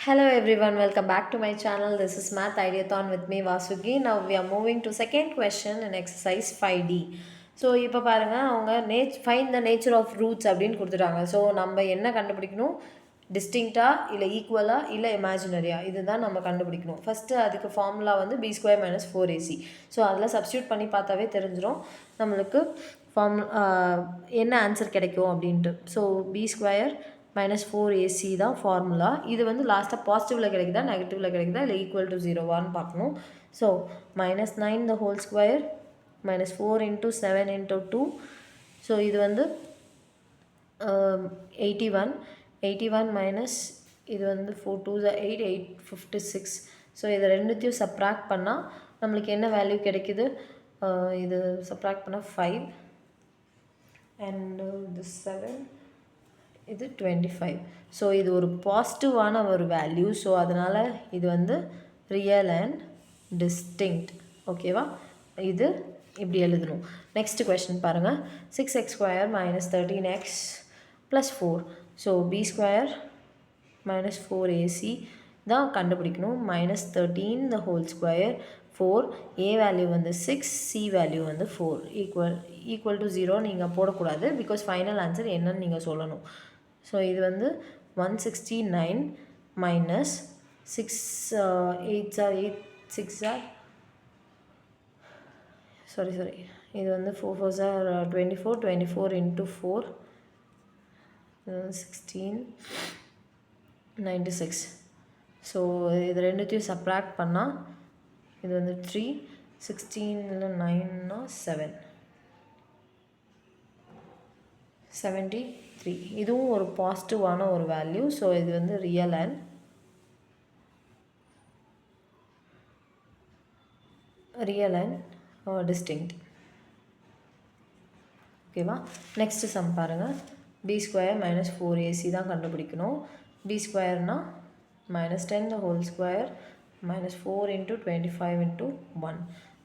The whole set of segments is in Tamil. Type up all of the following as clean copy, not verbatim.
Hello everyone, welcome back to my channel. This is Math Ideathon with me Vasugi. Now we are moving to second question in exercise 5D. So இப்போ பாருங்கள் அவங்க find the nature of roots அப்படின்னு கொடுத்துட்டாங்க. ஸோ நம்ம என்ன கண்டுபிடிக்கணும், டிஸ்டிங்க்டாக இல்லை ஈக்குவலாக இல்லை இமேஜினரியா, இதுதான் நம்ம கண்டுபிடிக்கணும். ஃபஸ்ட்டு அதுக்கு ஃபார்முலா வந்து b² - 4ac. ஸோ அதில் சப்ஸ்டியூட் பண்ணி பார்த்தாவே தெரிஞ்சிடும் நம்மளுக்கு என்ன ஆன்சர் கிடைக்கும் அப்படின்ட்டு. ஸோ b² - 4ac தான் ஃபார்முலா. இது வந்து லாஸ்ட்டாக பாசிட்டிவில் கிடைக்குதா நெகட்டிவில் கிடைக்குதா இல்லை ஈக்குவல் டு 0வான்னு பார்க்கணும். So -9 the whole square -4 × 7 × 2. So இது வந்து 81 மைனஸ் இது வந்து 4 2 8 856. ஸோ இதை ரெண்டுத்தையும் சப்ராக்ட் பண்ணால் நம்மளுக்கு என்ன வேல்யூ கிடைக்குது, இது சப்ராக்ட் பண்ணால் 5 அண்ட் இது 7 இது 25. ஸோ இது ஒரு பாசிட்டிவான ஒரு வேல்யூ. ஸோ அதனால் இது வந்து ரியல் அண்ட் டிஸ்டிங்க்ட். ஓகேவா, இது இப்படி எழுதணும். நெக்ஸ்ட் கொஸ்டின் பாருங்கள். 6x² - 13x + 4. So b² - 4ac தான் கண்டுபிடிக்கணும். -13 the whole square 4, a value வந்து 6, c வேல்யூ வந்து 4. ஈக்குவல் டு 0 நீங்கள் போடக்கூடாது, பிகாஸ் ஃபைனல் ஆன்சர் என்னன்னு நீங்கள் சொல்லணும். ஸோ இது வந்து 169 minus 6 8 8 6 sorry இது வந்து 4 4 24 24 into 4 16 96. ஸோ இது ரெண்டுத்தையும் சப்ராக்ட் பண்ணால் இது வந்து 3 16 9 7 73. இதுவும் ஒரு பாசிட்டிவான ஒரு வேல்யூ. ஸோ இது வந்து ரியல் அண்ட் டிஸ்டிங்க்ட். ஓகேவா, நெக்ஸ்ட் சம் பாருங்கள். b² - 4ac தான் கண்டுபிடிக்கணும். b²னா -10 the whole square -4 × 25 × 1.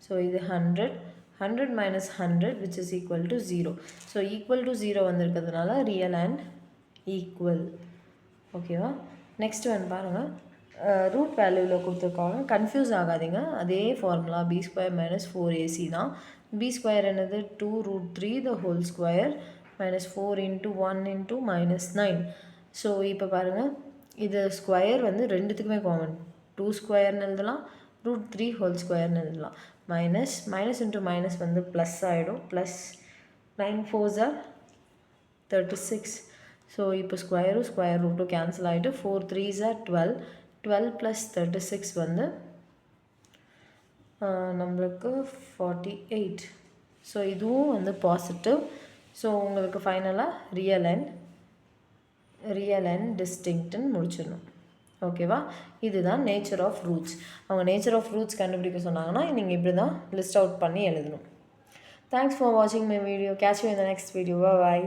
ஸோ இது 100 100 - 100 which is equal to 0. So equal to 0 வந்திருக்கிறதுனால ரியல் அண்ட் ஈக்குவல். ஓகேவா, நெக்ஸ்ட் வந்து பாருங்கள். ரூட் வேல்யூவில் கொடுத்துருக்காங்க, கன்ஃபியூஸ் ஆகாதீங்க. அதே ஃபார்முலா b² - 4ac தான். b² என்னது 2√3 the whole square -4 × 1 × -9. ஸோ இப்போ பாருங்கள், இது ஸ்கொயர் வந்து ரெண்டுத்துக்குமே காமன். 2² எழுதலாம், √3 whole square எழுதலாம். மைனஸ் இன்ட்டு மைனஸ் வந்து ப்ளஸ் ஆகிடும். ப்ளஸ் 9 4 36. ஸோ இப்போ ஸ்கொயர் ரூட்டும் கேன்சல் ஆகிட்டு 4 3 12. 12 + 36 வந்து நம்மளுக்கு 48. ஸோ இதுவும் வந்து பாசிட்டிவ். ஸோ உங்களுக்கு ஃபைனலாக ரியல் அண்ட் டிஸ்டிங்க்ட்னு முடிச்சிடணும். ஓகேவா, இதுதான் நேச்சர் ஆஃப் ரூட்ஸ். அவங்க நேச்சர் ஆஃப் ரூட்ஸ் கண்டுபிடிக்க சொன்னாங்கன்னா நீங்கள் இப்படி தான் லிஸ்ட் அவுட் பண்ணி எழுதணும். தேங்க்ஸ் ஃபார் வாட்சிங் my video. Catch you in the next video. Bye.